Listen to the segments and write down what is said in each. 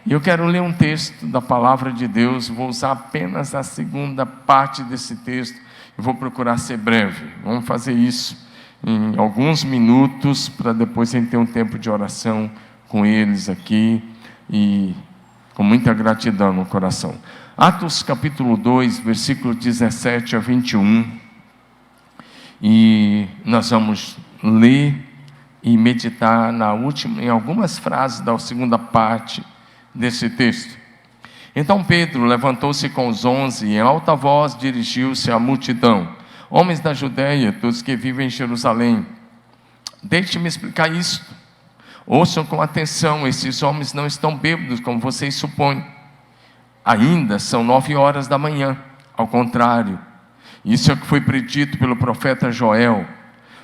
E eu quero ler um texto da palavra de Deus. Vou usar apenas a segunda parte desse texto. Eu vou procurar ser breve. Vamos fazer isso em alguns minutos, para depois a gente ter um tempo de oração com eles aqui, e com muita gratidão no coração. Atos capítulo 2, versículo 17 a 21. E nós vamos ler e meditar em algumas frases da segunda parte desse texto. Então Pedro levantou-se com os 11 e em alta voz dirigiu-se à multidão: homens da Judeia, todos que vivem em Jerusalém, deixe-me explicar isto. Ouçam com atenção, esses homens não estão bêbados como vocês supõem. Ainda são 9 horas da manhã. Ao contrário, isso é o que foi predito pelo profeta Joel.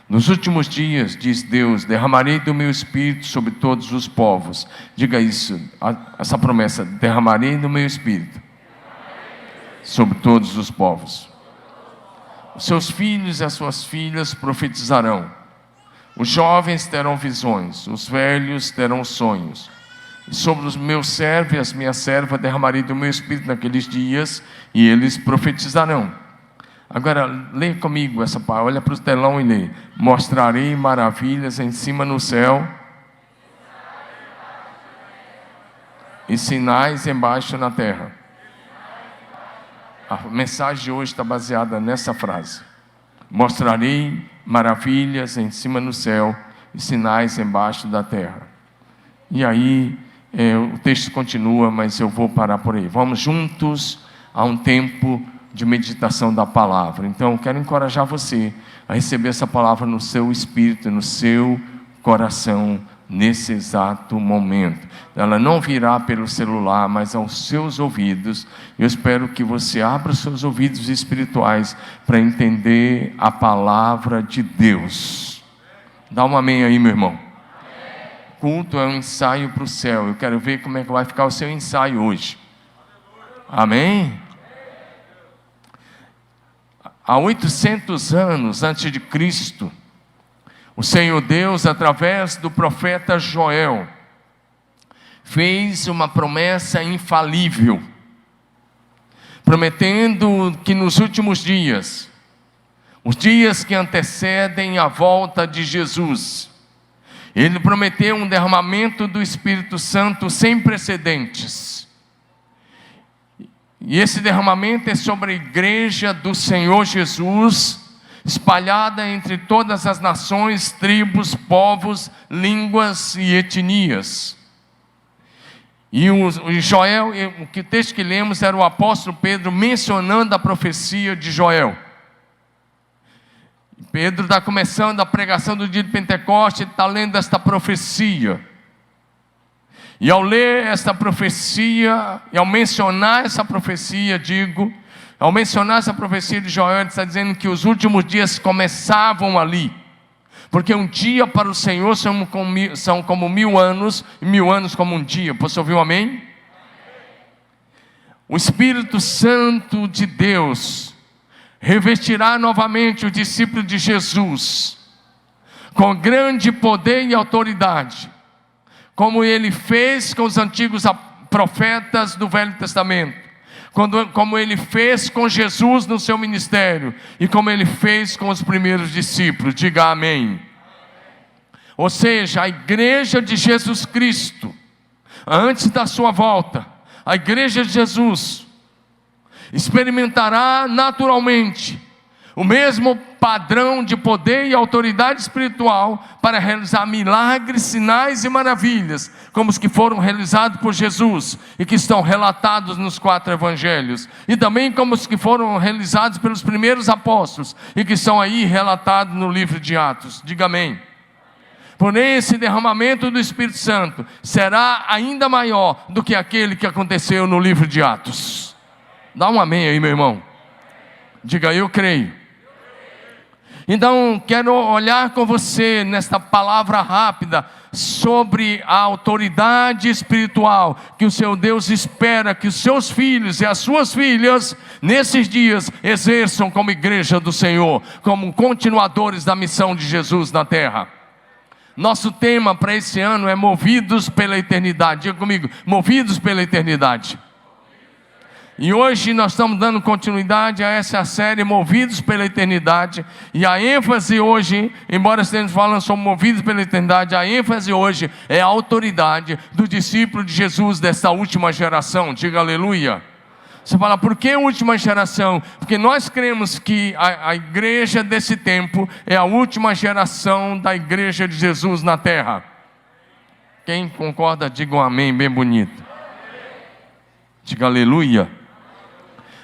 Nos últimos dias, diz Deus, derramarei do meu espírito sobre todos os povos. Diga isso, essa promessa: derramarei do meu espírito sobre todos os povos. Os seus filhos e as suas filhas profetizarão. Os jovens terão visões, os velhos terão sonhos. E sobre os meus servos e as minhas servas derramarei do meu espírito naqueles dias, e eles profetizarão. Agora, leia comigo essa palavra, olha para o telão e lê: mostrarei maravilhas em cima no céu e sinais embaixo na terra. A mensagem de hoje está baseada nessa frase: mostrarei maravilhas em cima no céu e sinais embaixo da terra. E aí, o texto continua, mas eu vou parar por aí. Vamos juntos a um tempo de meditação da palavra. Então, eu quero encorajar você a receber essa palavra no seu espírito, no seu coração, nesse exato momento. Ela não virá pelo celular, mas aos seus ouvidos. Eu espero que você abra os seus ouvidos espirituais para entender a palavra de Deus. Dá um amém aí, meu irmão. Culto é um ensaio para o céu. Eu quero ver como é que vai ficar o seu ensaio hoje. Amém? Há 800 anos antes de Cristo, o Senhor Deus, através do profeta Joel, fez uma promessa infalível, prometendo que nos últimos dias, os dias que antecedem a volta de Jesus, Ele prometeu um derramamento do Espírito Santo sem precedentes. E esse derramamento é sobre a igreja do Senhor Jesus, espalhada entre todas as nações, tribos, povos, línguas e etnias. E o Joel, o texto que lemos era o apóstolo Pedro mencionando a profecia de Joel. Pedro está começando a pregação do dia de Pentecostes, ele está lendo esta profecia. E ao ler esta profecia, e ao mencionar essa profecia, ao mencionar essa profecia de Joel, ele está dizendo que os últimos dias começavam ali. Porque um dia para o Senhor são como 1000 anos, e 1000 anos como um dia. Posso ouvir um amém? O Espírito Santo de Deus revestirá novamente o discípulo de Jesus com grande poder e autoridade, como Ele fez com os antigos profetas do Velho Testamento, como Ele fez com Jesus no seu ministério, e como Ele fez com os primeiros discípulos. Diga amém. Ou seja, a igreja de Jesus Cristo, antes da sua volta, a igreja de Jesus experimentará naturalmente o mesmo padrão de poder e autoridade espiritual para realizar milagres, sinais e maravilhas, como os que foram realizados por Jesus e que estão relatados nos 4 evangelhos, e também como os que foram realizados pelos primeiros apóstolos e que estão aí relatados no livro de Atos. Diga amém. Porém, esse derramamento do Espírito Santo será ainda maior do que aquele que aconteceu no livro de Atos. Dá um amém aí, meu irmão. Diga: eu creio. Então, quero olhar com você nesta palavra rápida sobre a autoridade espiritual que o seu Deus espera que os seus filhos e as suas filhas, nesses dias, exerçam como igreja do Senhor, como continuadores da missão de Jesus na terra. Nosso tema para esse ano é movidos pela eternidade. Diga comigo, movidos pela eternidade. E hoje nós estamos dando continuidade a essa série, Movidos pela Eternidade. E a ênfase hoje, embora estejamos falando sobre movidos pela eternidade, a ênfase hoje é a autoridade do discípulo de Jesus dessa última geração. Diga aleluia. Você fala, por que última geração? Porque nós cremos que a igreja desse tempo é a última geração da igreja de Jesus na terra. Quem concorda, diga um amém bem bonito. Diga aleluia.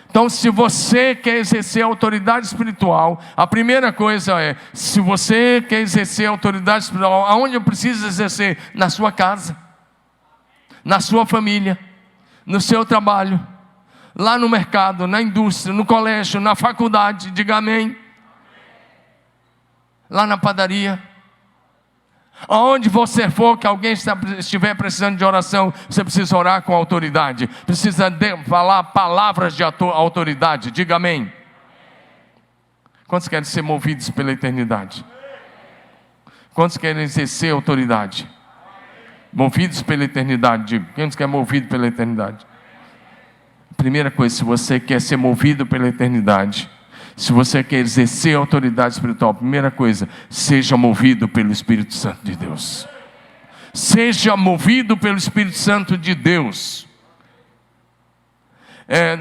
Então, se você quer exercer autoridade espiritual, a primeira coisa é, se você quer exercer autoridade espiritual, aonde eu preciso exercer? Na sua casa, na sua família, no seu trabalho, lá no mercado, na indústria, no colégio, na faculdade, diga amém. Lá na padaria. Aonde você for, que alguém estiver precisando de oração, você precisa orar com autoridade. Precisa falar palavras de autoridade. Diga amém. Quantos querem ser movidos pela eternidade? Quantos querem exercer autoridade? Movidos pela eternidade. Diga. Quem quer movido pela eternidade? Primeira coisa, se você quer ser movido pela eternidade, se você quer exercer autoridade espiritual, primeira coisa, seja movido pelo Espírito Santo de Deus. Seja movido pelo Espírito Santo de Deus.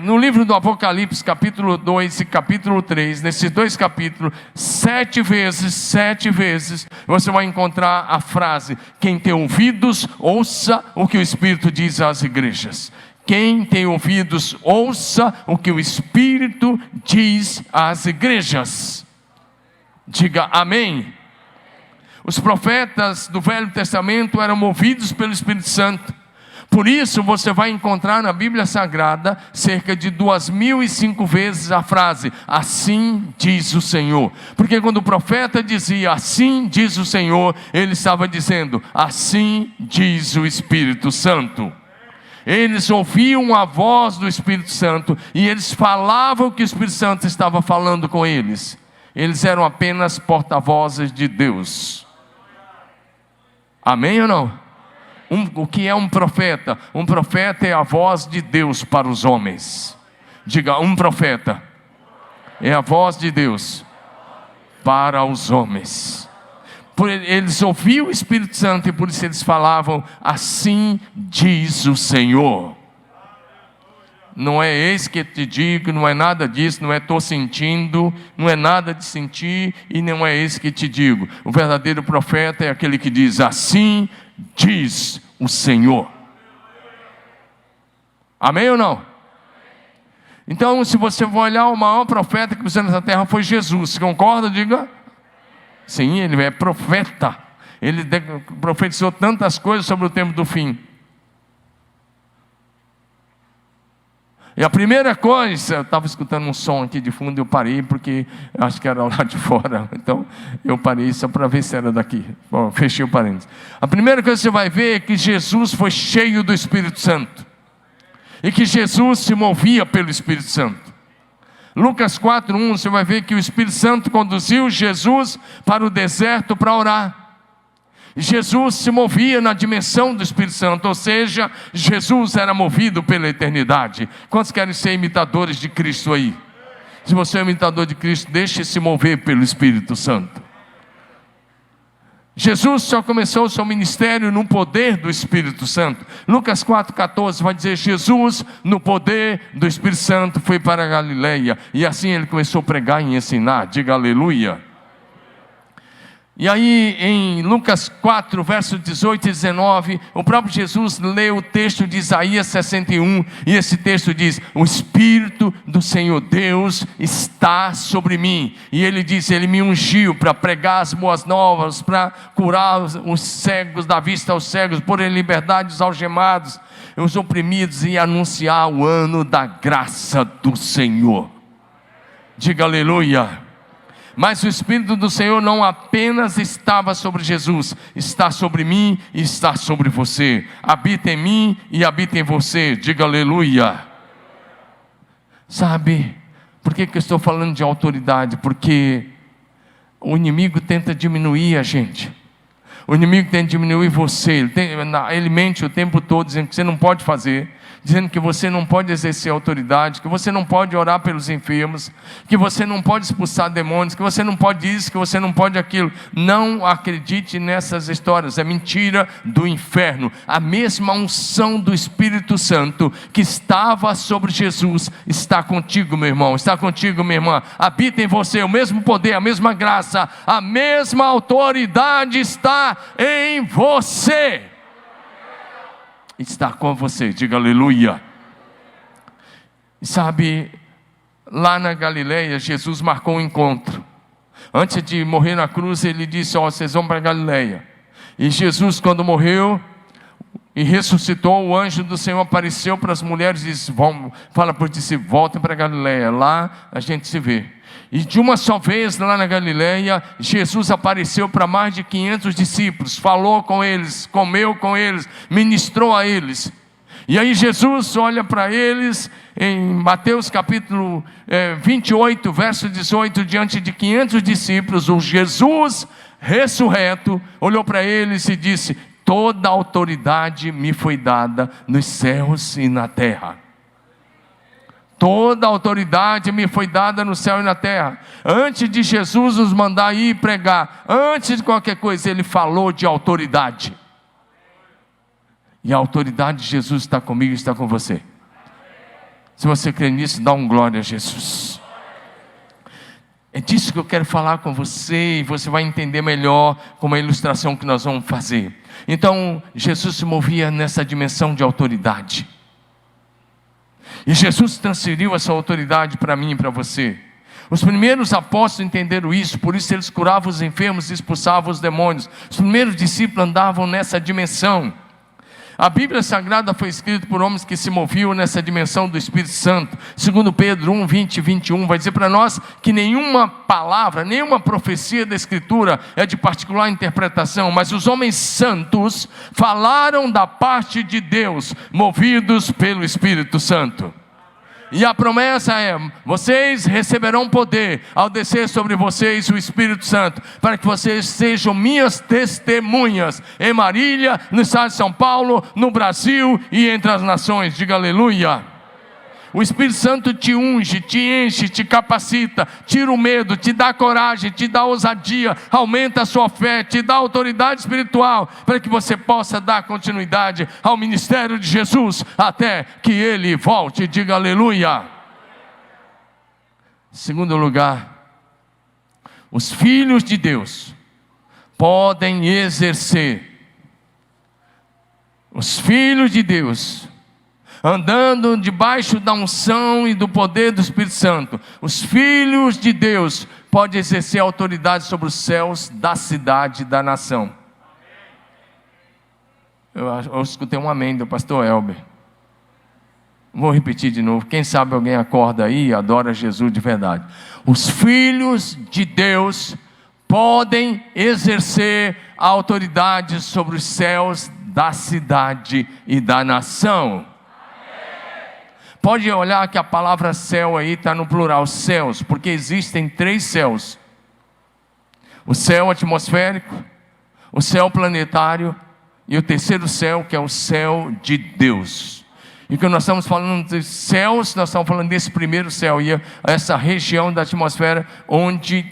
No livro do Apocalipse, capítulo 2 e capítulo 3, nesses dois capítulos, 7 vezes, você vai encontrar a frase: quem tem ouvidos, ouça o que o Espírito diz às igrejas. Quem tem ouvidos, ouça o que o Espírito diz às igrejas. Diga amém. Os profetas do Velho Testamento eram movidos pelo Espírito Santo. Por isso você vai encontrar na Bíblia Sagrada cerca de 2005 vezes a frase: assim diz o Senhor. Porque quando o profeta dizia assim diz o Senhor, ele estava dizendo assim diz o Espírito Santo. Eles ouviam a voz do Espírito Santo e eles falavam o que o Espírito Santo estava falando com eles. Eles eram apenas porta-vozes de Deus. Amém ou não? O que é um profeta? Um profeta é a voz de Deus para os homens. Diga, um profeta é a voz de Deus para os homens. Eles ouviam o Espírito Santo e por isso eles falavam assim diz o Senhor. Não é eis que te digo, não é nada disso, não é estou sentindo, não é nada de sentir e não é eis que te digo. O verdadeiro profeta é aquele que diz assim diz o Senhor. Amém ou não? Então, se você for olhar, o maior profeta que pisou nessa terra foi Jesus. Concorda? Diga. Sim, ele é profeta. Ele profetizou tantas coisas sobre o tempo do fim. E a primeira coisa, eu estava escutando um som aqui de fundo, eu parei porque acho que era lá de fora. Então eu parei só para ver se era daqui. Bom, fechei o parênteses. A primeira coisa que você vai ver é que Jesus foi cheio do Espírito Santo. E que Jesus se movia pelo Espírito Santo. Lucas 4:1, você vai ver que o Espírito Santo conduziu Jesus para o deserto para orar. Jesus se movia na dimensão do Espírito Santo, ou seja, Jesus era movido pela eternidade. Quantos querem ser imitadores de Cristo aí? Se você é imitador de Cristo, deixe-se mover pelo Espírito Santo. Jesus só começou o seu ministério no poder do Espírito Santo. Lucas 4:14 vai dizer: Jesus no poder do Espírito Santo foi para a Galileia. E assim ele começou a pregar e ensinar. Diga aleluia. E aí em Lucas 4, versos 18 e 19, o próprio Jesus lê o texto de Isaías 61, e esse texto diz: o Espírito do Senhor Deus está sobre mim, e ele diz, ele me ungiu para pregar as boas novas, para curar os cegos, dar vista aos cegos, pôr em liberdade os algemados, os oprimidos, e anunciar o ano da graça do Senhor. Diga aleluia. Mas o Espírito do Senhor não apenas estava sobre Jesus, está sobre mim e está sobre você. Habita em mim e habita em você. Diga aleluia. Sabe, por que eu estou falando de autoridade? Porque o inimigo tenta diminuir a gente. O inimigo tem que diminuir você. Ele mente o tempo todo dizendo que você não pode fazer, dizendo que você não pode exercer autoridade, que você não pode orar pelos enfermos, que você não pode expulsar demônios, que você não pode isso, que você não pode aquilo. Não acredite nessas histórias, é mentira do inferno. A mesma unção do Espírito Santo que estava sobre Jesus está contigo, meu irmão, está contigo, minha irmã. Habita em você o mesmo poder, a mesma graça, a mesma autoridade está em você. Está com você, diga aleluia. E sabe, lá na Galileia, Jesus marcou um encontro. Antes de morrer na cruz, ele disse: vocês vão para a Galileia. E Jesus, quando morreu e ressuscitou, o anjo do Senhor apareceu para as mulheres e disse: fala por ti, voltem para a Galileia, lá a gente se vê. E de uma só vez lá na Galileia, Jesus apareceu para mais de 500 discípulos, falou com eles, comeu com eles, ministrou a eles. E aí Jesus olha para eles, em Mateus capítulo 28, verso 18, diante de 500 discípulos, o Jesus ressurreto olhou para eles e disse: toda a autoridade me foi dada nos céus e na terra. Toda a autoridade me foi dada no céu e na terra. Antes de Jesus nos mandar ir pregar, antes de qualquer coisa, ele falou de autoridade. E a autoridade de Jesus está comigo e está com você. Se você crê nisso, dá um glória a Jesus. É disso que eu quero falar com você, e você vai entender melhor com uma ilustração que nós vamos fazer. Então, Jesus se movia nessa dimensão de autoridade. E Jesus transferiu essa autoridade para mim e para você. Os primeiros apóstolos entenderam isso, por isso eles curavam os enfermos e expulsavam os demônios. Os primeiros discípulos andavam nessa dimensão. A Bíblia Sagrada foi escrita por homens que se moviam nessa dimensão do Espírito Santo. Segundo Pedro 1, 20 e 21, vai dizer para nós que nenhuma palavra, nenhuma profecia da Escritura é de particular interpretação, mas os homens santos falaram da parte de Deus, movidos pelo Espírito Santo. E a promessa é: vocês receberão poder ao descer sobre vocês o Espírito Santo, para que vocês sejam minhas testemunhas em Marília, no estado de São Paulo, no Brasil e entre as nações. Diga aleluia. O Espírito Santo te unge, te enche, te capacita, tira o medo, te dá coragem, te dá ousadia, aumenta a sua fé, te dá autoridade espiritual, para que você possa dar continuidade ao ministério de Jesus, até que Ele volte. Diga aleluia. Segundo lugar, os filhos de Deus podem exercer, os filhos de Deus, andando debaixo da unção e do poder do Espírito Santo, os filhos de Deus podem exercer autoridade sobre os céus da cidade e da nação. Eu escutei um amém do pastor Elber. Vou repetir de novo, quem sabe alguém acorda aí e adora Jesus de verdade. Os filhos de Deus podem exercer a autoridade sobre os céus da cidade e da nação. Pode olhar que a palavra céu aí está no plural, céus, porque existem 3 céus: o céu atmosférico, o céu planetário e o terceiro céu, que é o céu de Deus. E quando nós estamos falando de céus, nós estamos falando desse primeiro céu, e essa região da atmosfera onde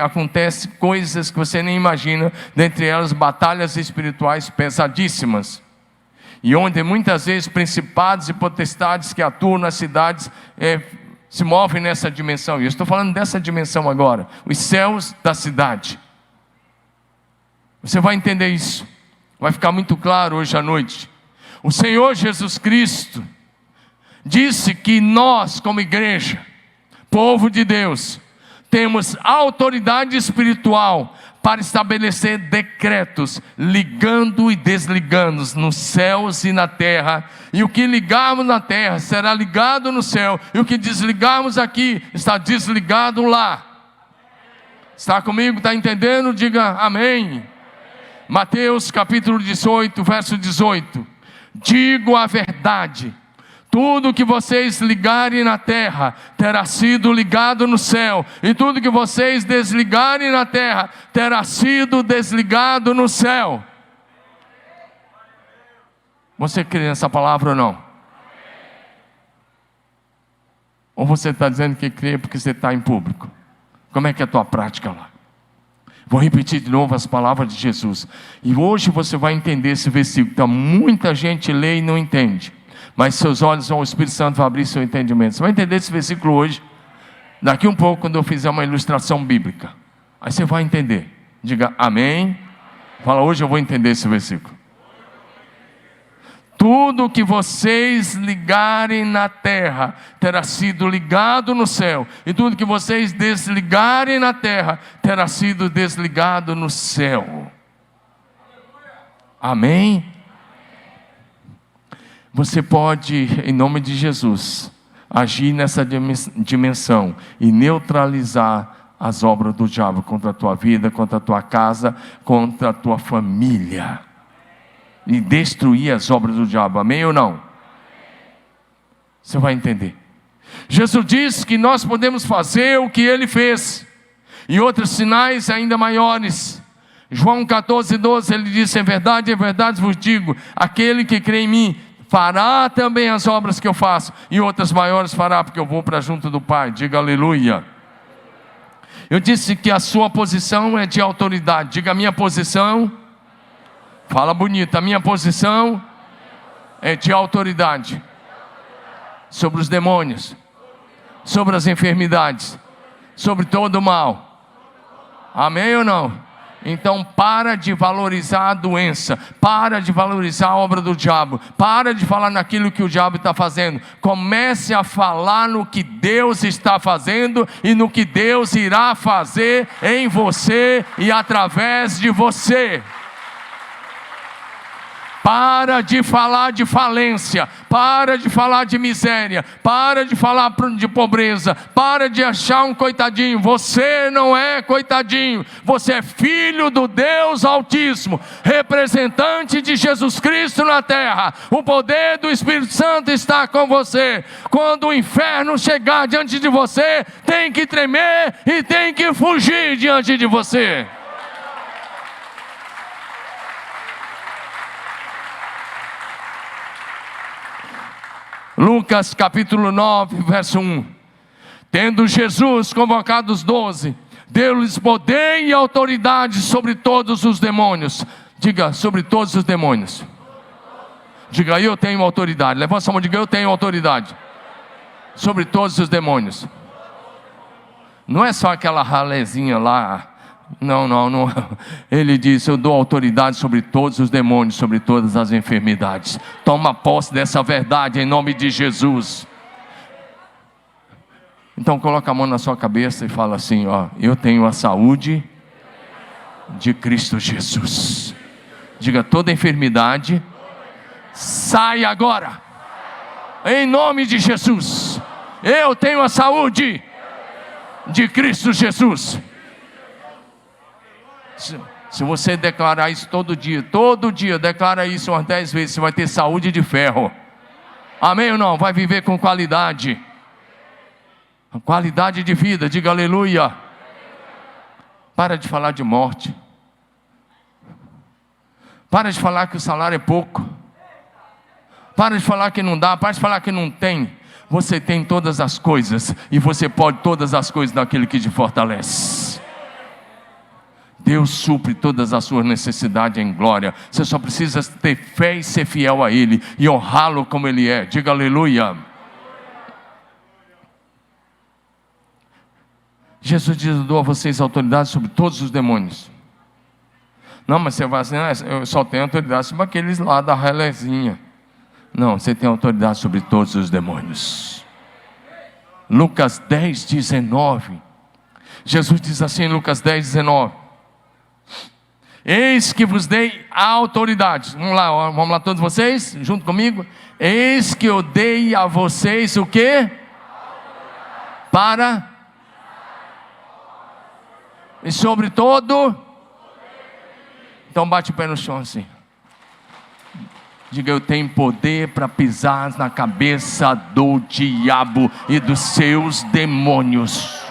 acontece coisas que você nem imagina, dentre elas batalhas espirituais pesadíssimas. E onde muitas vezes principados e potestades que atuam nas cidades se movem nessa dimensão. E eu estou falando dessa dimensão agora, os céus da cidade. Você vai entender isso, vai ficar muito claro hoje à noite. O Senhor Jesus Cristo disse que nós, como igreja, povo de Deus, temos autoridade espiritual para estabelecer decretos, ligando e desligando nos céus e na terra. E o que ligarmos na terra será ligado no céu, e o que desligarmos aqui está desligado lá. Está comigo? Está entendendo? Diga amém. Mateus capítulo 18, verso 18. Digo a verdade: tudo que vocês ligarem na terra terá sido ligado no céu, e tudo que vocês desligarem na terra terá sido desligado no céu. Você crê nessa palavra ou não? Ou você está dizendo que crê porque você está em público? Como é que é a tua prática lá? Vou repetir de novo as palavras de Jesus. E hoje você vai entender esse versículo. Então, muita gente lê e não entende. Mas seus olhos, o Espírito Santo vai abrir seu entendimento. Você vai entender esse versículo hoje. Daqui um pouco, quando eu fizer uma ilustração bíblica. Aí você vai entender. Diga amém. Fala, hoje eu vou entender esse versículo. Tudo que vocês ligarem na terra terá sido ligado no céu, e tudo que vocês desligarem na terra terá sido desligado no céu. Amém? Você pode, em nome de Jesus, agir nessa dimensão e neutralizar as obras do diabo contra a tua vida, contra a tua casa, contra a tua família. E destruir as obras do diabo, amém ou não? Você vai entender. Jesus disse que nós podemos fazer o que Ele fez, e outros sinais ainda maiores. João 14:12, Ele disse, em verdade vos digo, aquele que crê em mim, fará também as obras que eu faço, e outras maiores fará, porque eu vou para junto do Pai. Diga aleluia. Eu disse que a sua posição é de autoridade. Diga, a minha posição... Fala bonito, a minha posição é de autoridade sobre os demônios, sobre as enfermidades, sobre todo o mal. Amém ou não? Então para de valorizar a doença, para de valorizar a obra do diabo, para de falar naquilo que o diabo está fazendo. Comece a falar no que Deus está fazendo e no que Deus irá fazer em você e através de você. Para de falar de falência, para de falar de miséria, para de falar de pobreza, para de achar um coitadinho. Você não é coitadinho, você é filho do Deus Altíssimo, representante de Jesus Cristo na terra. O poder do Espírito Santo está com você. Quando o inferno chegar diante de você, tem que tremer e tem que fugir diante de você. Lucas capítulo 9, verso 1. Tendo Jesus convocado os 12, deu-lhes poder e autoridade sobre todos os demônios. Diga, sobre todos os demônios. Diga, eu tenho autoridade. Levanta a mão e diga, eu tenho autoridade sobre todos os demônios. Não é só aquela ralezinha lá. Não. Ele disse, eu dou autoridade sobre todos os demônios, sobre todas as enfermidades. Toma posse dessa verdade em nome de Jesus. Então coloca a mão na sua cabeça e fala assim, ó, eu tenho a saúde de Cristo Jesus. Diga, toda enfermidade sai agora, em nome de Jesus. Eu tenho a saúde de Cristo Jesus. Se você declarar isso todo dia, declara isso umas 10 vezes, você vai ter saúde de ferro. Amém ou não? Vai viver com qualidade de vida. Diga aleluia. Para de falar de morte. Para de falar que o salário é pouco. Para de falar que não dá. Para de falar que não tem. Você tem todas as coisas, e você pode todas as coisas naquele que te fortalece. Deus supre todas as suas necessidades em glória. Você só precisa ter fé e ser fiel a Ele, e honrá-lo como Ele é. Diga aleluia. Jesus diz, eu dou a vocês autoridade sobre todos os demônios. Não, mas você vai assim, eu só tenho autoridade sobre aqueles lá da relezinha. Não, você tem autoridade sobre todos os demônios. Lucas 10, 19. Jesus diz assim em Lucas 10, 19. Eis que vos dei a autoridade. Vamos lá todos vocês, junto comigo. Eis que eu dei a vocês o quê? Para... E sobre todo... Então bate o pé no chão assim. Diga, eu tenho poder para pisar na cabeça do diabo e dos seus demônios.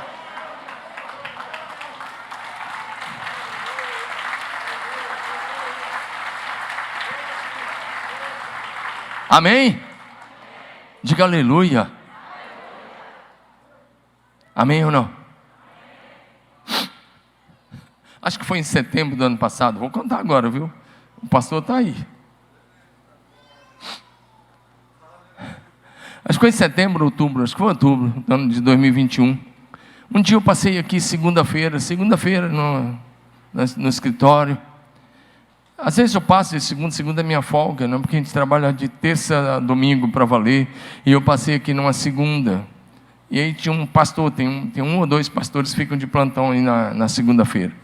Amém? Diga aleluia. Amém ou não? Acho que foi em setembro do ano passado. Vou contar agora, viu? O pastor está aí. Acho que foi em setembro, outubro. Acho que foi outubro, do ano de 2021. Um dia eu passei aqui segunda-feira no escritório. Às vezes eu passo de segunda é minha folga, não? Porque a gente trabalha de terça a domingo para valer. E eu passei aqui numa segunda. E aí tinha um pastor, tem um ou dois pastores que ficam de plantão aí na segunda-feira.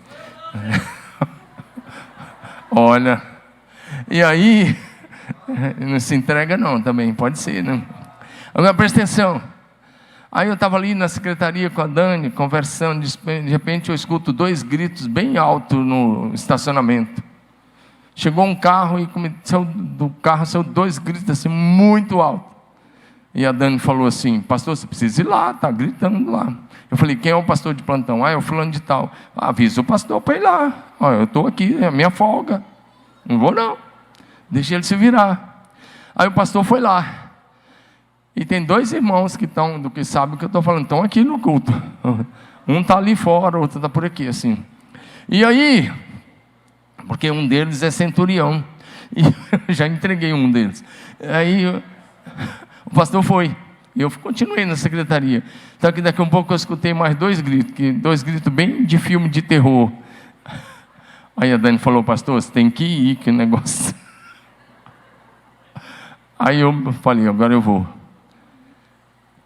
Olha, e aí, não se entrega não também, pode ser, né? Agora presta atenção. Aí eu estava ali na secretaria com a Dani, conversando, de repente eu escuto 2 gritos bem altos no estacionamento. Chegou um carro e do carro saiu 2 gritos assim, muito altos. E a Dani falou assim: pastor, você precisa ir lá, está gritando lá. Eu falei: quem é o pastor de plantão? É o fulano de tal. Avisa o pastor para ir lá. Eu estou aqui, é a minha folga. Não vou não. Deixa ele se virar. Aí o pastor foi lá. E tem 2 irmãos que sabem o que eu estou falando, estão aqui no culto. Um está ali fora, o outro está por aqui, assim. E aí, porque um deles é centurião. E eu já entreguei um deles. Aí o pastor foi. E eu continuei na secretaria. Só que daqui a um pouco eu escutei mais 2 gritos, 2 gritos bem de filme de terror. Aí a Dani falou: pastor, você tem que ir, que negócio. Aí eu falei: agora eu vou.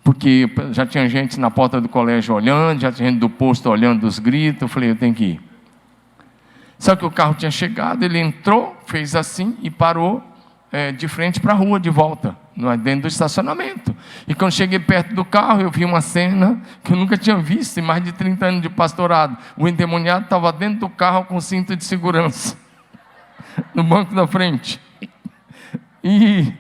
Porque já tinha gente na porta do colégio olhando, já tinha gente do posto olhando os gritos. Eu falei: eu tenho que ir. Só que o carro tinha chegado, ele entrou, fez assim e parou de frente para a rua, de volta, dentro do estacionamento. E quando cheguei perto do carro, eu vi uma cena que eu nunca tinha visto em mais de 30 anos de pastorado. O endemoniado estava dentro do carro com cinto de segurança, no banco da frente. E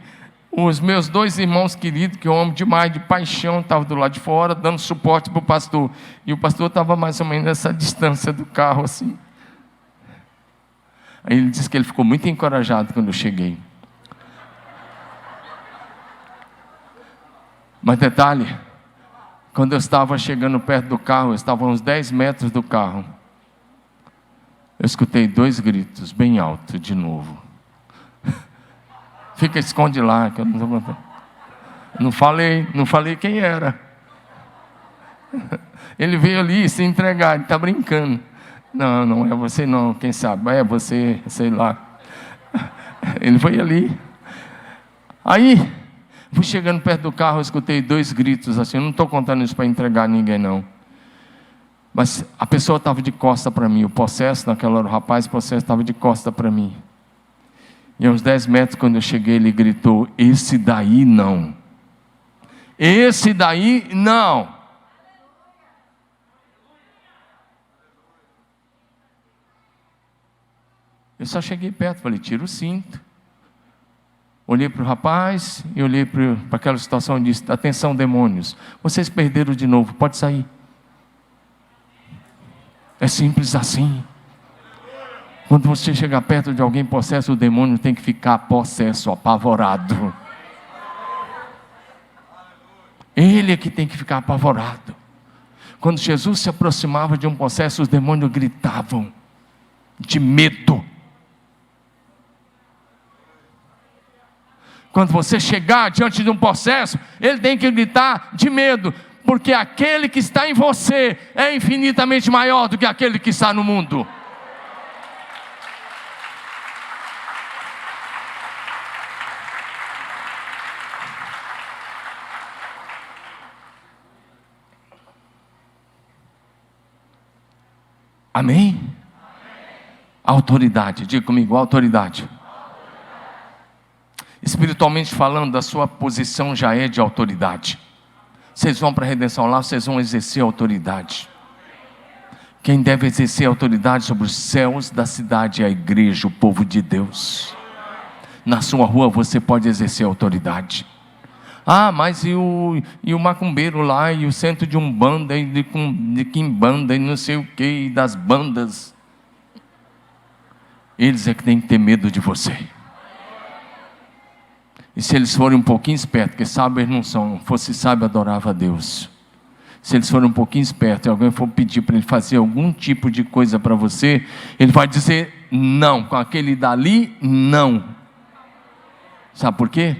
os meus 2 irmãos queridos, que eu amo demais, de paixão, estavam do lado de fora, dando suporte para o pastor. E o pastor estava mais ou menos nessa distância do carro, assim. Aí ele disse que ele ficou muito encorajado quando eu cheguei. Mas detalhe, quando eu estava chegando perto do carro, eu estava a uns 10 metros do carro, eu escutei 2 gritos bem altos de novo. Esconde lá, que eu não falei quem era. Ele veio ali se entregar, ele está brincando. Não é você não, quem sabe, é você, sei lá. Ele foi ali. Aí, fui chegando perto do carro, eu escutei 2 gritos assim. Eu não estou contando isso para entregar ninguém não. Mas a pessoa estava de costa para mim. O possesso, naquela hora, o rapaz possesso estava de costa para mim. E a uns 10 metros, quando eu cheguei, ele gritou: esse daí não. Esse daí não. Eu só cheguei perto, falei: tira o cinto. Olhei para o rapaz e olhei para aquela situação e disse: atenção, demônios, vocês perderam de novo, pode sair. É simples assim. Quando você chegar perto de alguém possesso, o demônio tem que ficar possesso, apavorado. Ele é que tem que ficar apavorado. Quando Jesus se aproximava de um possesso, os demônios gritavam de medo. Quando você chegar diante de um possesso, ele tem que gritar de medo, porque aquele que está em você é infinitamente maior do que aquele que está no mundo. Amém? Autoridade, diga comigo, autoridade. Espiritualmente falando, a sua posição já é de autoridade. Vocês vão para a redenção lá, vocês vão exercer autoridade. Quem deve exercer autoridade sobre os céus da cidade é a igreja, o povo de Deus. Na sua rua você pode exercer autoridade. Mas e o macumbeiro lá, e o centro de umbanda, e de quimbanda, e não sei o que, e das bandas. Eles é que têm que ter medo de você. E se eles forem um pouquinho espertos, porque sábios eles não são, fosse sábio adorava a Deus. Se eles forem um pouquinho espertos e alguém for pedir para ele fazer algum tipo de coisa para você, ele vai dizer não, com aquele dali, não. Sabe por quê?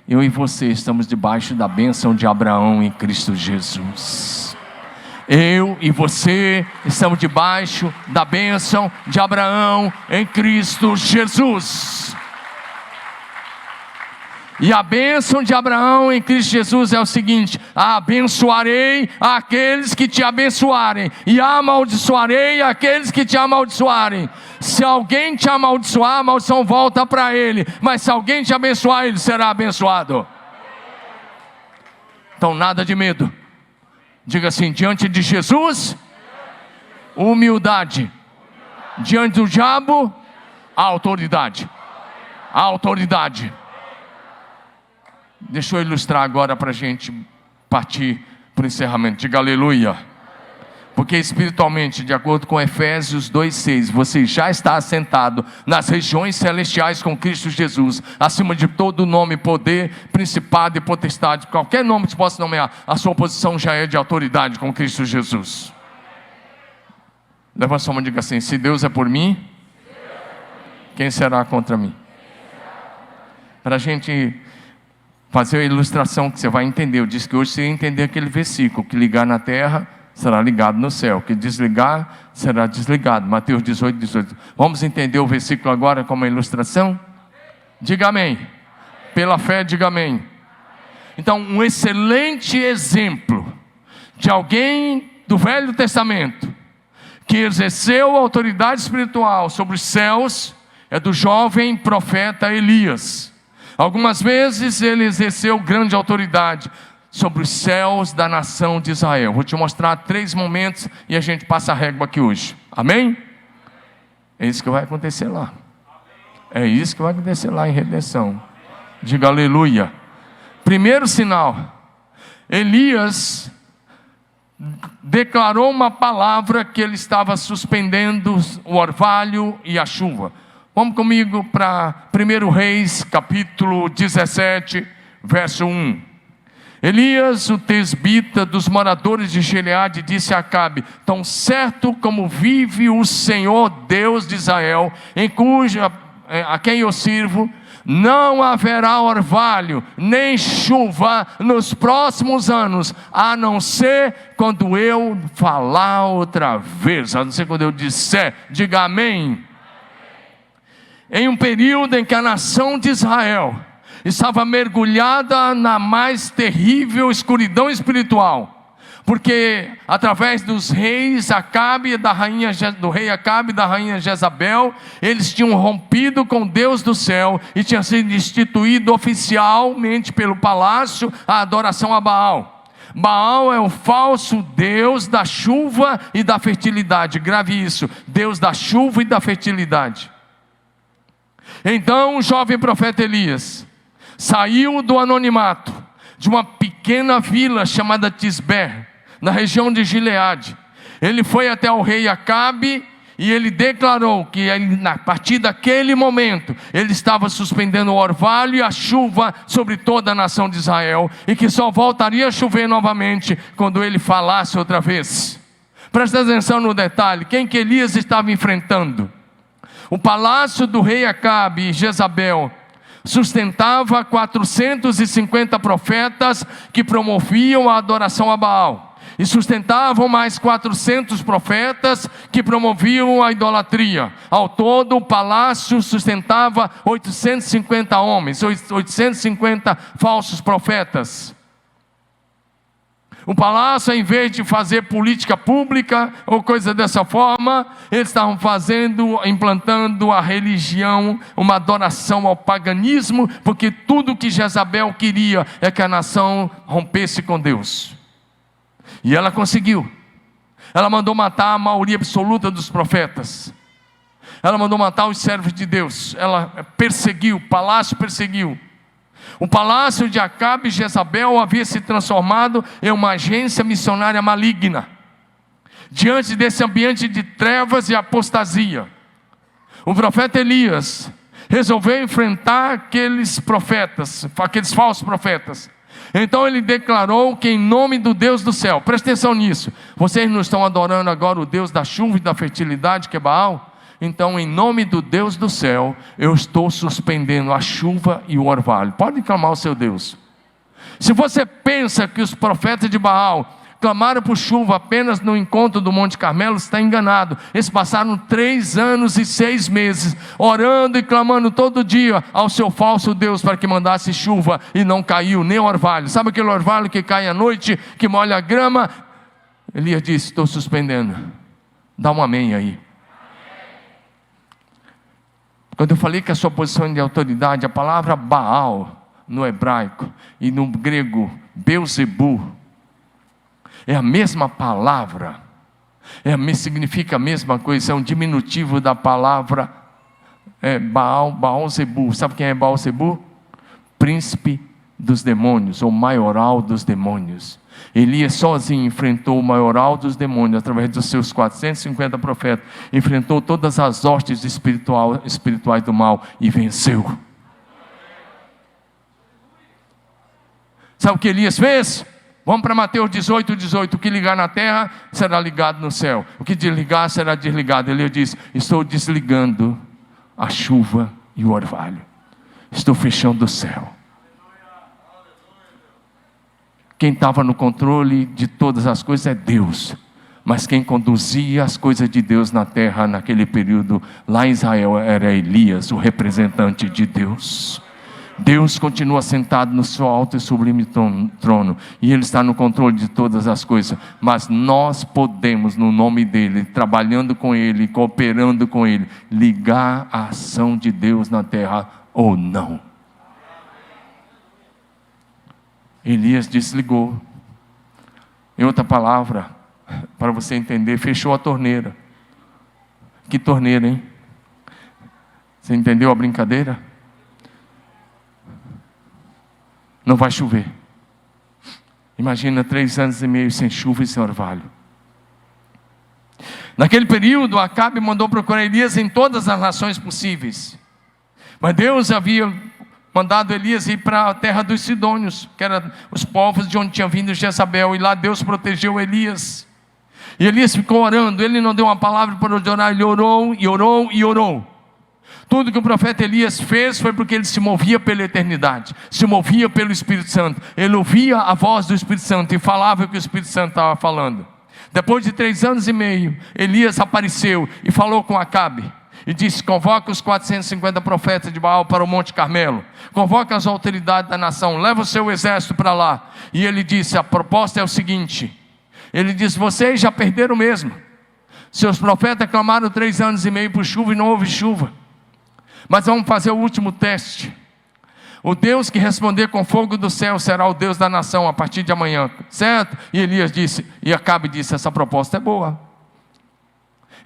Eu e você estamos debaixo da bênção de Abraão em Cristo Jesus. Eu e você estamos debaixo da bênção de Abraão em Cristo Jesus. E a bênção de Abraão em Cristo Jesus é o seguinte: abençoarei aqueles que te abençoarem, e amaldiçoarei aqueles que te amaldiçoarem. Se alguém te amaldiçoar, a maldição volta para ele, mas se alguém te abençoar, ele será abençoado. Então nada de medo. Diga assim: diante de Jesus, humildade. Diante do diabo, autoridade. Autoridade. Deixa eu ilustrar agora para a gente partir para o encerramento. Diga aleluia. Porque espiritualmente, de acordo com Efésios 2,6, você já está assentado nas regiões celestiais com Cristo Jesus, acima de todo nome, poder, principado e potestade, qualquer nome que você possa nomear, a sua posição já é de autoridade com Cristo Jesus. Levanta sua mão e diga assim: se Deus é por mim, quem será contra mim? Para a gente fazer a ilustração que você vai entender, eu disse que hoje você ia entender aquele versículo: que ligar na terra será ligado no céu, que desligar será desligado. Mateus 18:18. Vamos entender o versículo agora como uma ilustração? Diga amém. Pela fé, diga amém. Então, um excelente exemplo de alguém do Velho Testamento que exerceu autoridade espiritual sobre os céus é do jovem profeta Elias. Algumas vezes ele exerceu grande autoridade sobre os céus da nação de Israel. Vou te mostrar 3 momentos e a gente passa a régua aqui hoje. Amém? É isso que vai acontecer lá. É isso que vai acontecer lá em redenção. Diga aleluia. Primeiro sinal: Elias declarou uma palavra que ele estava suspendendo o orvalho e a chuva. Vamos comigo para 1 Reis, capítulo 17, verso 1. Elias, o tesbita dos moradores de Gileade, disse a Acabe: tão certo como vive o Senhor Deus de Israel, a quem eu sirvo, não haverá orvalho nem chuva nos próximos anos, a não ser quando eu falar outra vez, a não ser quando eu disser. Diga amém. Em um período em que a nação de Israel estava mergulhada na mais terrível escuridão espiritual, porque através dos reis Acabe, do rei Acabe e da rainha Jezabel, eles tinham rompido com Deus do céu e tinha sido instituído oficialmente pelo palácio a adoração a Baal. Baal é o falso deus da chuva e da fertilidade. Grave isso: Deus da chuva e da fertilidade. Então o jovem profeta Elias saiu do anonimato de uma pequena vila chamada Tisbé, na região de Gileade. Ele foi até o rei Acabe e ele declarou que a partir daquele momento ele estava suspendendo o orvalho e a chuva sobre toda a nação de Israel, e que só voltaria a chover novamente quando ele falasse outra vez. Presta atenção no detalhe: quem que Elias estava enfrentando? O palácio do rei Acabe e Jezabel sustentava 450 profetas que promoviam a adoração a Baal, e sustentavam mais 400 profetas que promoviam a idolatria. Ao todo, o palácio sustentava 850 homens, 850 falsos profetas. O palácio, em vez de fazer política pública ou coisa dessa forma, eles estavam implantando a religião, uma adoração ao paganismo, porque tudo que Jezabel queria é que a nação rompesse com Deus. E ela conseguiu. Ela mandou matar a maioria absoluta dos profetas. Ela mandou matar os servos de Deus. Ela perseguiu, o palácio perseguiu. O palácio de Acabe e Jezabel havia se transformado em uma agência missionária maligna. Diante desse ambiente de trevas e apostasia, o profeta Elias resolveu enfrentar aqueles profetas, aqueles falsos profetas. Então ele declarou que em nome do Deus do céu, presta atenção nisso, vocês não estão adorando agora o Deus da chuva e da fertilidade, que é Baal? Então, em nome do Deus do céu, eu estou suspendendo a chuva e o orvalho. Pode clamar ao seu Deus. Se você pensa que os profetas de Baal clamaram por chuva apenas no encontro do Monte Carmelo, está enganado. Eles passaram 3 anos e 6 meses orando e clamando todo dia ao seu falso Deus para que mandasse chuva, e não caiu nem orvalho. Sabe aquele orvalho que cai à noite, que molha a grama? Elias disse: estou suspendendo. Dá um amém aí. Quando eu falei que a sua posição de autoridade, a palavra Baal no hebraico e no grego Beuzebu é a mesma palavra, significa a mesma coisa, é um diminutivo da palavra Baal-Zebu. Sabe quem é Baal-Zebu? Príncipe dos demônios, ou maioral dos demônios. Elias sozinho enfrentou o maioral dos demônios através dos seus 450 profetas, enfrentou todas as hostes espirituais do mal e venceu. Sabe o que Elias fez? Vamos para Mateus 18:18. O que ligar na terra será ligado no céu, o que desligar será desligado. Elias disse: estou desligando a chuva e o orvalho, estou fechando o céu. Quem estava no controle de todas as coisas é Deus, mas quem conduzia as coisas de Deus na terra naquele período lá em Israel era Elias, o representante de Deus. Deus continua sentado no seu alto e sublime trono, e Ele está no controle de todas as coisas, mas nós podemos, no nome dEle, trabalhando com Ele, cooperando com Ele, ligar a ação de Deus na terra ou não. Elias desligou. Em outra palavra, para você entender, fechou a torneira. Que torneira, hein? Você entendeu a brincadeira? Não vai chover. Imagina 3 anos e meio sem chuva e sem orvalho. Naquele período, Acabe mandou procurar Elias em todas as nações possíveis, mas Deus havia mandado Elias ir para a terra dos Sidônios, que eram os povos de onde tinha vindo Jezabel, e lá Deus protegeu Elias. E Elias ficou orando, ele não deu uma palavra para orar, ele orou e orou e orou. Tudo que o profeta Elias fez foi porque ele se movia pela eternidade, se movia pelo Espírito Santo. Ele ouvia a voz do Espírito Santo e falava o que o Espírito Santo estava falando. Depois de 3 anos e meio, Elias apareceu e falou com Acabe e disse: convoca os 450 profetas de Baal para o Monte Carmelo, convoca as autoridades da nação, leva o seu exército para lá. E ele disse: a proposta é o seguinte. Ele disse: vocês já perderam mesmo. Seus profetas clamaram 3 anos e meio por chuva e não houve chuva. Mas vamos fazer o último teste. O Deus que responder com fogo do céu será o Deus da nação a partir de amanhã, certo? E Elias disse, e Acabe disse: essa proposta é boa.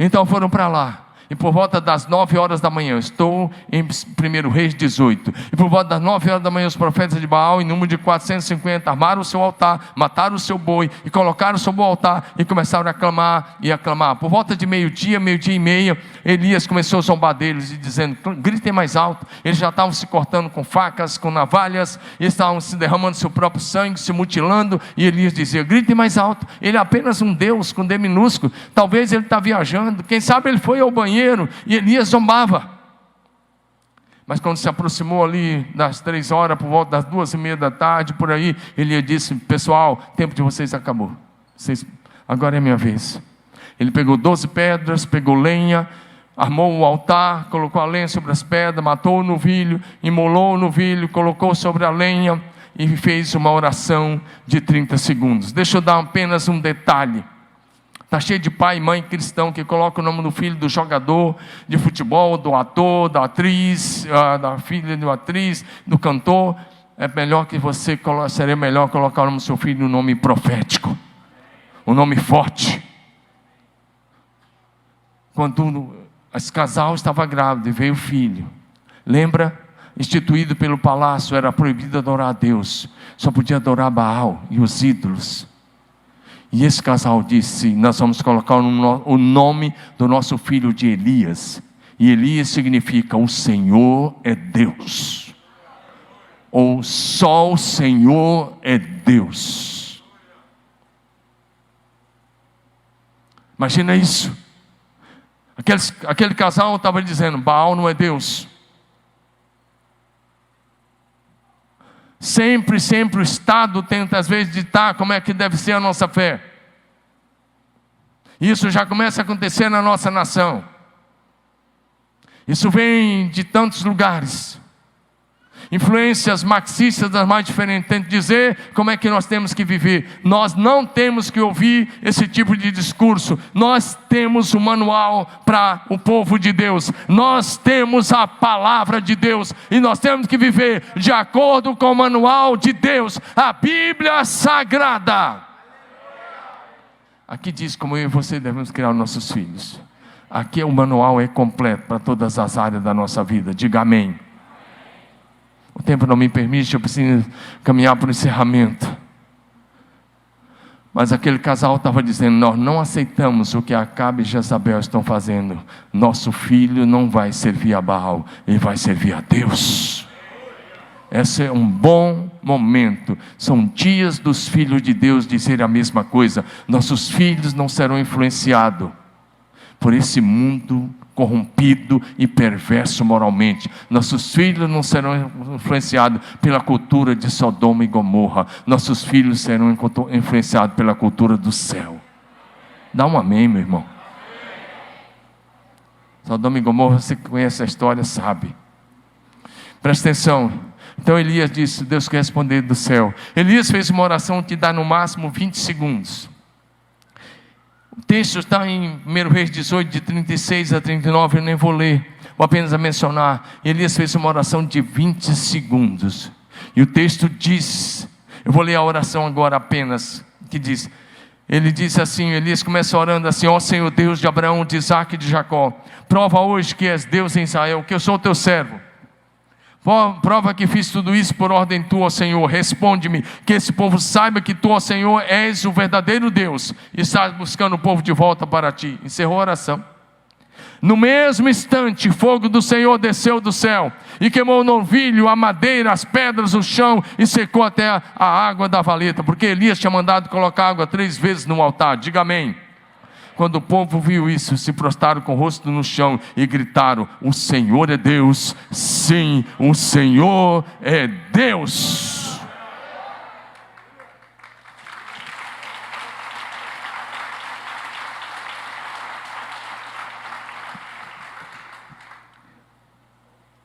Então foram para lá. E por volta das 9 horas da manhã, estou em 1 Reis 18, e por volta das 9 horas da manhã, os profetas de Baal, em número de 450, armaram o seu altar, mataram o seu boi, e colocaram sobre o altar, e começaram a clamar e a clamar. Por volta de meio-dia e meia, Elias começou a zombar deles, e dizendo: gritem mais alto. Eles já estavam se cortando com facas, com navalhas, e estavam se derramando seu próprio sangue, se mutilando, e Elias dizia: gritem mais alto, ele é apenas um Deus, com D minúsculo, talvez ele está viajando, quem sabe ele foi ao banheiro. E Elias zombava. Mas quando se aproximou ali das 3 horas, por volta das 2:30 da tarde, por aí, Elias disse: pessoal, o tempo de vocês acabou, agora é a minha vez. Ele pegou 12 pedras, pegou lenha, armou o altar, colocou a lenha sobre as pedras, matou o novilho, imolou o novilho, colocou sobre a lenha e fez uma oração de 30 segundos. Deixa eu dar apenas um detalhe. Está cheio de pai e mãe cristão que coloca o nome do filho do jogador de futebol, do ator, da atriz, da filha do atriz, do cantor. É melhor que você, seria melhor colocar o nome do seu filho no nome profético, um nome forte. Quando esse casal estava grávido e veio o filho, lembra? Instituído pelo palácio, era proibido adorar a Deus, só podia adorar Baal e os ídolos. E esse casal disse: nós vamos colocar o nome do nosso filho de Elias. E Elias significa o Senhor é Deus, ou só o Senhor é Deus. Imagina isso. Aquele casal estava dizendo: Baal não é Deus. Sempre o Estado tenta às vezes ditar como é que deve ser a nossa fé. Isso já começa a acontecer na nossa nação. Isso vem de tantos lugares. Influências marxistas das mais diferentes tentam dizer como é que nós temos que viver. Nós não temos que ouvir esse tipo de discurso. Nós temos o manual para o povo de Deus. Nós temos a palavra de Deus. E nós temos que viver de acordo com o manual de Deus, a Bíblia Sagrada. Aqui diz como eu e você devemos criar os nossos filhos. Aqui o manual é completo para todas as áreas da nossa vida. Diga amém. O tempo não me permite, eu preciso caminhar para o encerramento. Mas aquele casal estava dizendo: nós não aceitamos o que Acabe e Jezabel estão fazendo. Nosso filho não vai servir a Baal, ele vai servir a Deus. Esse é um bom momento. São dias dos filhos de Deus dizer a mesma coisa. Nossos filhos não serão influenciados por esse mundo corrompido e perverso moralmente. Nossos filhos não serão influenciados pela cultura de Sodoma e Gomorra. Nossos filhos serão influenciados pela cultura do céu. Dá um amém, meu irmão. Sodoma e Gomorra, você que conhece a história sabe. Presta atenção. Então Elias disse: Deus quer responder do céu. Elias fez uma oração que dá no máximo 20 segundos. O texto está em 1 Reis 18, de 36 a 39, eu nem vou ler, vou apenas mencionar. Elias fez uma oração de 20 segundos. E o texto diz, eu vou ler a oração agora apenas, que diz, ele diz assim, Elias começa orando assim: ó Senhor Deus de Abraão, de Isaque e de Jacó, prova hoje que és Deus em Israel, que eu sou teu servo. Prova que fiz tudo isso por ordem tua, Senhor. Responde-me, que esse povo saiba que tu, ó Senhor, és o verdadeiro Deus e estás buscando o povo de volta para ti. Encerrou a oração. No mesmo instante, fogo do Senhor desceu do céu e queimou o novilho, a madeira, as pedras, o chão e secou até a água da valeta, porque Elias tinha mandado colocar água 3 vezes no altar. Diga amém. Quando o povo viu isso, se prostraram com o rosto no chão e gritaram: o Senhor é Deus, sim, o Senhor é Deus.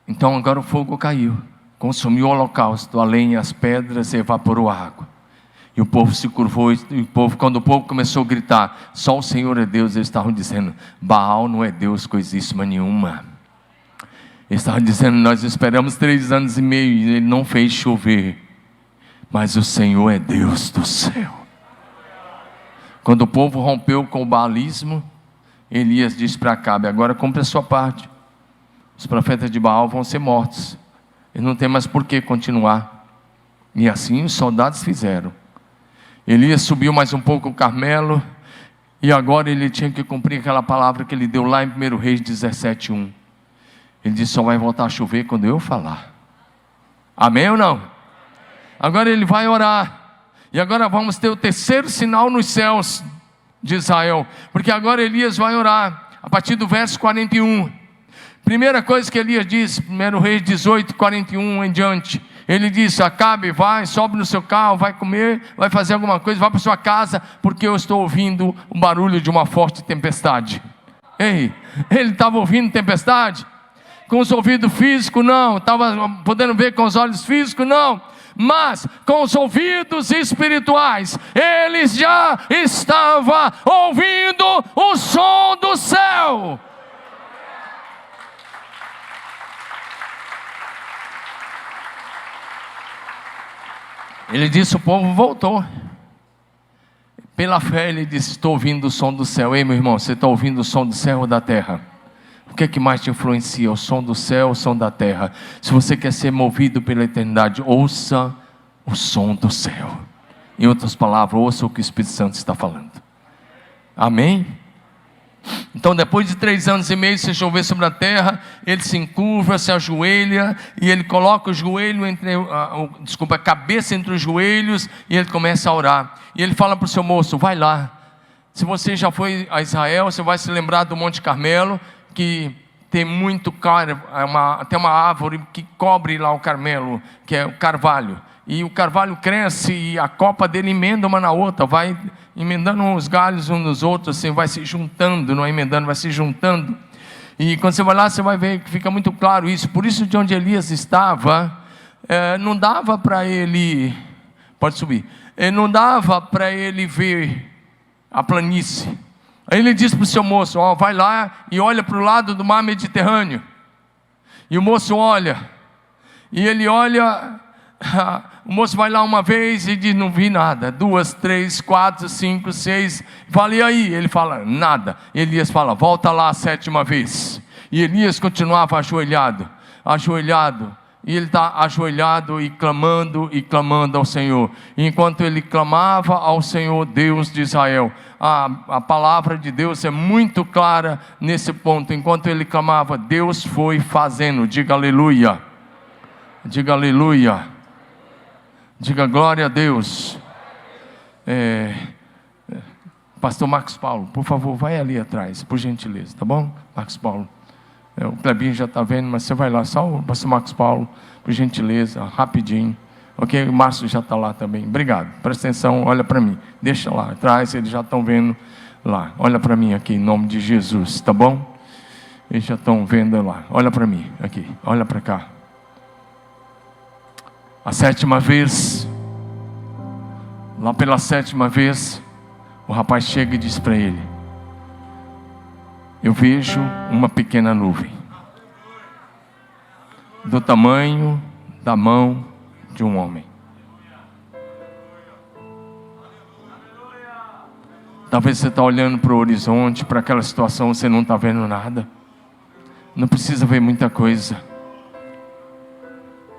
Então agora o fogo caiu, consumiu o holocausto, a lenha, as pedras e evaporou a água. E o povo se curvou, quando o povo começou a gritar: só o Senhor é Deus, eles estavam dizendo: Baal não é Deus, coisíssima nenhuma. Eles estavam dizendo: nós esperamos 3 anos e meio e ele não fez chover, mas o Senhor é Deus do céu. Quando o povo rompeu com o baalismo, Elias disse para Acabe: agora cumpre a sua parte, os profetas de Baal vão ser mortos, e não tem mais por que continuar. E assim os soldados fizeram. Elias subiu mais um pouco o Carmelo, e agora ele tinha que cumprir aquela palavra que ele deu lá em 1 Reis 17:1. Ele disse: só vai voltar a chover quando eu falar. Amém ou não? Agora ele vai orar, e agora vamos ter o 3º sinal nos céus de Israel, porque agora Elias vai orar, a partir do verso 41. Primeira coisa que Elias diz, 1 Reis 18, 41 em diante, ele disse: Acabe, vai, sobe no seu carro, vai comer, vai fazer alguma coisa, vai para sua casa, porque eu estou ouvindo o barulho de uma forte tempestade. Ei, ele estava ouvindo tempestade? Com os ouvidos físicos não, estava podendo ver com os olhos físicos não, mas com os ouvidos espirituais, ele já estava ouvindo o som do céu. Ele disse: o povo voltou. Pela fé ele disse: estou ouvindo o som do céu. Ei, meu irmão, você está ouvindo o som do céu ou da terra? O que é que mais te influencia? O som do céu ou o som da terra? Se você quer ser movido pela eternidade, ouça o som do céu. Em outras palavras, ouça o que o Espírito Santo está falando. Amém? Então, depois de 3 anos e meio, se chover sobre a terra, ele se encurva, se ajoelha, e ele coloca o joelho a cabeça entre os joelhos, e ele começa a orar. E ele fala para o seu moço: vai lá. Se você já foi a Israel, você vai se lembrar do Monte Carmelo, que tem tem uma árvore que cobre lá o Carmelo, que é o carvalho. E o carvalho cresce e a copa dele emenda uma na outra, vai emendando os galhos uns nos outros, assim, vai se juntando, não é emendando, vai se juntando. E quando você vai lá, você vai ver que fica muito claro isso. Por isso, de onde Elias estava, não dava para ele, pode subir, não dava para ele ver a planície. Aí ele disse para o seu moço: vai lá e olha para o lado do mar Mediterrâneo. E o moço olha, e ele olha. O moço vai lá uma vez e diz: não vi nada. 2, 3, 4, 5, 6. Fala: e aí? Ele fala: nada. Elias fala: volta lá a 7ª vez. E Elias continuava ajoelhado. E ele está ajoelhado e clamando ao Senhor. E enquanto ele clamava ao Senhor, Deus de Israel, a palavra de Deus é muito clara nesse ponto. Enquanto ele clamava, Deus foi fazendo. Diga aleluia. Diga aleluia. Diga glória a Deus. Pastor Marcos Paulo, por favor, vai ali atrás, por gentileza, tá bom? Marcos Paulo. O Clebinho já está vendo, mas você vai lá, só o pastor Marcos Paulo, por gentileza, rapidinho. Ok? O Márcio já está lá também. Obrigado. Presta atenção, olha para mim. Deixa lá atrás, eles já estão vendo lá. Olha para mim aqui, em nome de Jesus, tá bom? Eles já estão vendo lá. Olha para mim, aqui, olha para cá. A 7ª vez, lá pela 7ª vez, o rapaz chega e diz para ele: eu vejo uma pequena nuvem, do tamanho da mão de um homem. Talvez você está olhando para o horizonte, para aquela situação, você não está vendo nada. Não precisa ver muita coisa.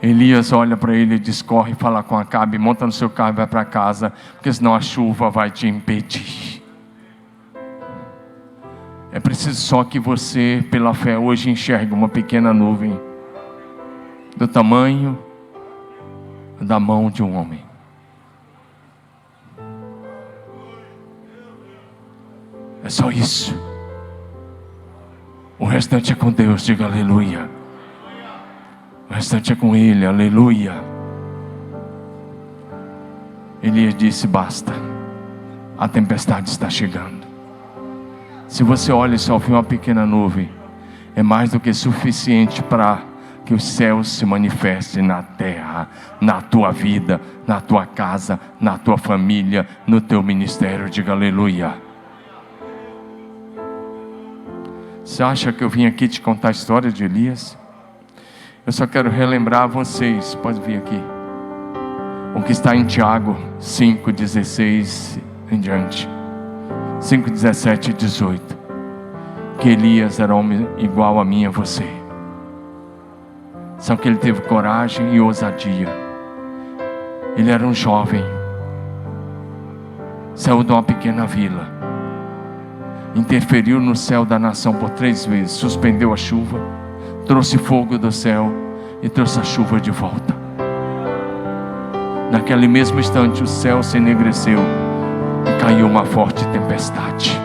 Elias olha para ele e diz: corre, fala com Acabe, monta no seu carro e vai para casa, porque senão a chuva vai te impedir. É preciso só que você, pela fé, hoje enxergue uma pequena nuvem, do tamanho da mão de um homem. É só isso. O restante é com Deus. Diga aleluia. O restante é com Ele, aleluia. Elias disse: basta, a tempestade está chegando. Se você olha e só vê uma pequena nuvem, é mais do que suficiente para que os céus se manifestem na terra, na tua vida, na tua casa, na tua família, no teu ministério. Diga aleluia. Você acha que eu vim aqui te contar a história de Elias? Eu só quero relembrar vocês, pode vir aqui, o que está em Tiago 5,16 em diante, 5,17 e 18, que Elias era homem igual a mim e a você, só que ele teve coragem e ousadia. Ele era um jovem, saiu de uma pequena vila, interferiu no céu da nação por 3 vezes, suspendeu a chuva, trouxe fogo do céu e trouxe a chuva de volta. Naquele mesmo instante o céu se enegreceu e caiu uma forte tempestade.